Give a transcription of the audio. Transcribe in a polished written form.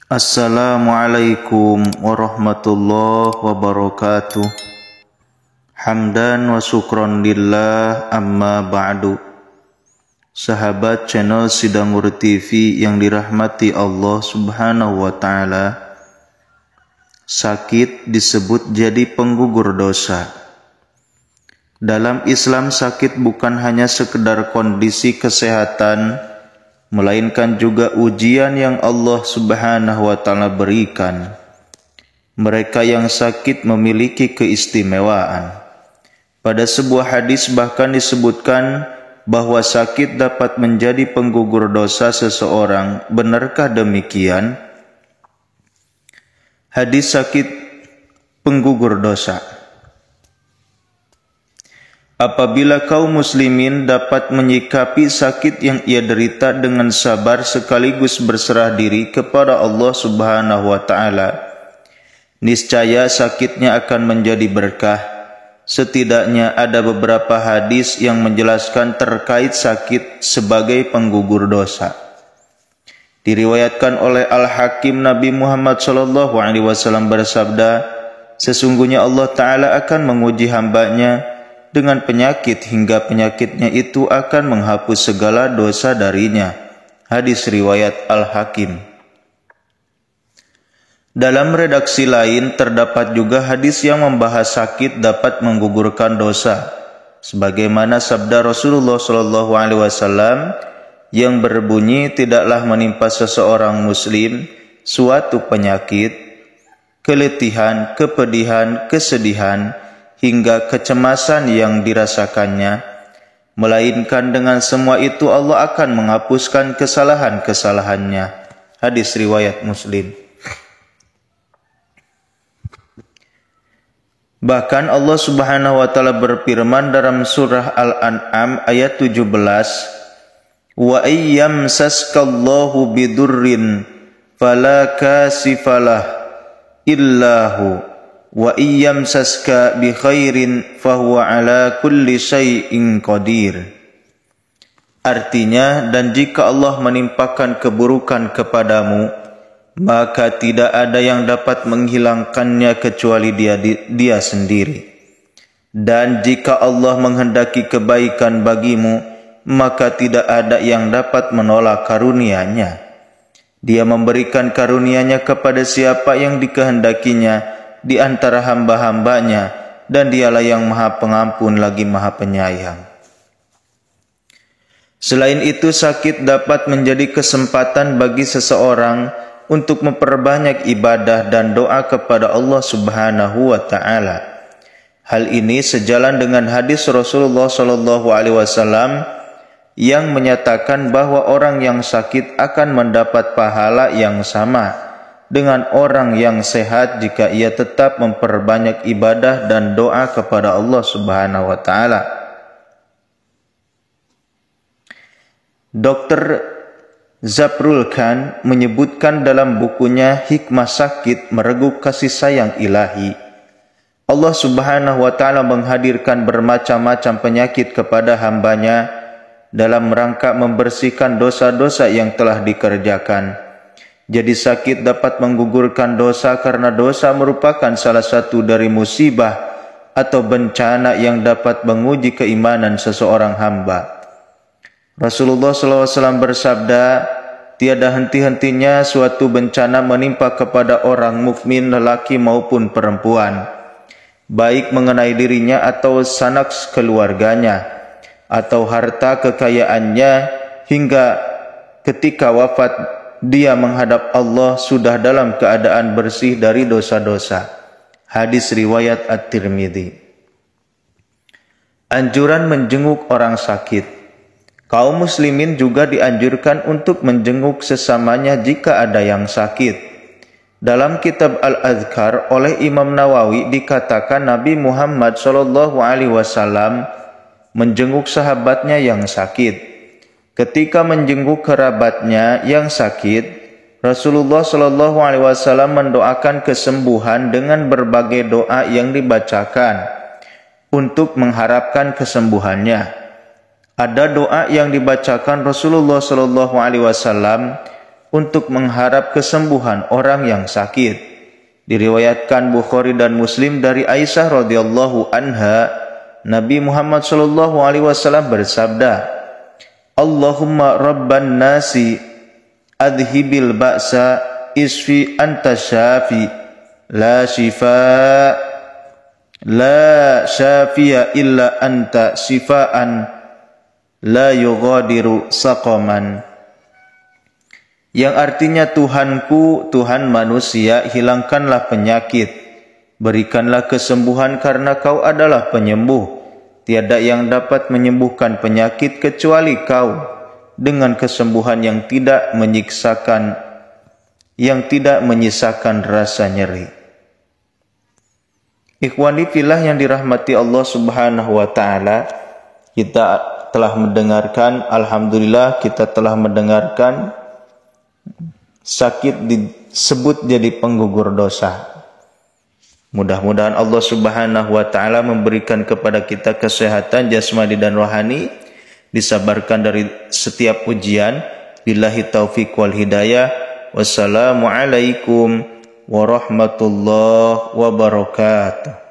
Assalamualaikum warahmatullahi wabarakatuh. Hamdan wa syukron lillah, amma ba'du. Sahabat channel Sidangur TV yang dirahmati Allah subhanahu wa ta'ala, sakit disebut jadi penggugur dosa. Dalam Islam, sakit bukan hanya sekedar kondisi kesehatan, melainkan juga ujian yang Allah subhanahu wa ta'ala berikan. Mereka yang sakit memiliki keistimewaan. Pada sebuah hadis bahkan disebutkan bahwa sakit dapat menjadi penggugur dosa seseorang. Benarkah demikian? Hadis sakit penggugur dosa. Apabila kaum muslimin dapat menyikapi sakit yang ia derita dengan sabar sekaligus berserah diri kepada Allah subhanahu wa ta'ala, niscaya sakitnya akan menjadi berkah. Setidaknya ada beberapa hadis yang menjelaskan terkait sakit sebagai penggugur dosa. Diriwayatkan oleh Al-Hakim, Nabi Muhammad SAW bersabda, sesungguhnya Allah Ta'ala akan menguji hambanya dengan penyakit hingga penyakitnya itu akan menghapus segala dosa darinya. Hadis riwayat Al-Hakim. Dalam redaksi lain terdapat juga hadis yang membahas sakit dapat menggugurkan dosa, sebagaimana sabda Rasulullah SAW yang berbunyi, tidaklah menimpa seseorang muslim suatu penyakit, keletihan, kepedihan, kesedihan, hingga kecemasan yang dirasakannya, melainkan dengan semua itu Allah akan menghapuskan kesalahan-kesalahannya. Hadis riwayat Muslim. Bahkan Allah subhanahu wa ta'ala berfirman dalam surah Al-An'am ayat 17, wa ayyamsaskallahu bidurrin fala kasifalah illahu wa iyyamsaska bi khairin fahuwa ala kulli syai'in qadir. Artinya, dan jika Allah menimpakan keburukan kepadamu, maka tidak ada yang dapat menghilangkannya kecuali dia sendiri. Dan jika Allah menghendaki kebaikan bagimu, maka tidak ada yang dapat menolak karunia-Nya. Dia memberikan karunia-Nya kepada siapa yang dikehendakinya di antara hamba-hambanya, dan Dialah yang Maha Pengampun lagi Maha Penyayang. Selain itu, sakit dapat menjadi kesempatan bagi seseorang untuk memperbanyak ibadah dan doa kepada Allah subhanahu wa ta'ala. Hal ini sejalan dengan hadis Rasulullah SAW yang menyatakan bahwa orang yang sakit akan mendapat pahala yang sama dengan orang yang sehat jika ia tetap memperbanyak ibadah dan doa kepada Allah subhanahu wa ta'ala. Dr. Zabrul Khan menyebutkan dalam bukunya Hikmah Sakit Meregup Kasih Sayang Ilahi, Allah subhanahu wa ta'ala menghadirkan bermacam-macam penyakit kepada hambanya dalam rangka membersihkan dosa-dosa yang telah dikerjakan. Jadi sakit dapat menggugurkan dosa karena dosa merupakan salah satu dari musibah atau bencana yang dapat menguji keimanan seseorang hamba. Rasulullah SAW bersabda, tiada henti-hentinya suatu bencana menimpa kepada orang mukmin lelaki maupun perempuan, baik mengenai dirinya atau sanak keluarganya, atau harta kekayaannya, hingga ketika wafat dia menghadap Allah sudah dalam keadaan bersih dari dosa-dosa. Hadis riwayat At-Tirmidzi. Anjuran menjenguk orang sakit. Kaum muslimin juga dianjurkan untuk menjenguk sesamanya jika ada yang sakit. Dalam kitab Al-Adhkar oleh Imam Nawawi dikatakan Nabi Muhammad SAW menjenguk sahabatnya yang sakit. Ketika menjenguk kerabatnya yang sakit, Rasulullah SAW mendoakan kesembuhan dengan berbagai doa yang dibacakan untuk mengharapkan kesembuhannya. Ada doa yang dibacakan Rasulullah SAW untuk mengharap kesembuhan orang yang sakit. Diriwayatkan Bukhari dan Muslim dari Aisyah radhiyallahu anha, Nabi Muhammad sallallahu alaihi wasallam bersabda, Allahumma rabban nasi adhibil ba'sa isfi anta syafi la syafiya illa anta sifaan la yughadiru saqaman. Yang artinya, Tuhanku, Tuhan manusia, hilangkanlah penyakit, berikanlah kesembuhan karena Kau adalah penyembuh. Tiada yang dapat menyembuhkan penyakit kecuali Kau, dengan kesembuhan yang tidak menyisakan rasa nyeri. Ikhwani fillah yang dirahmati Allah Subhanahu wa taala, kita telah mendengarkan, alhamdulillah kita telah mendengarkan sakit disebut jadi penggugur dosa. Mudah-mudahan Allah Subhanahu wa taala memberikan kepada kita kesehatan jasmani dan rohani, disabarkan dari setiap ujian. Billahi taufiq wal hidayah. Wassalamualaikum warahmatullahi wabarakatuh.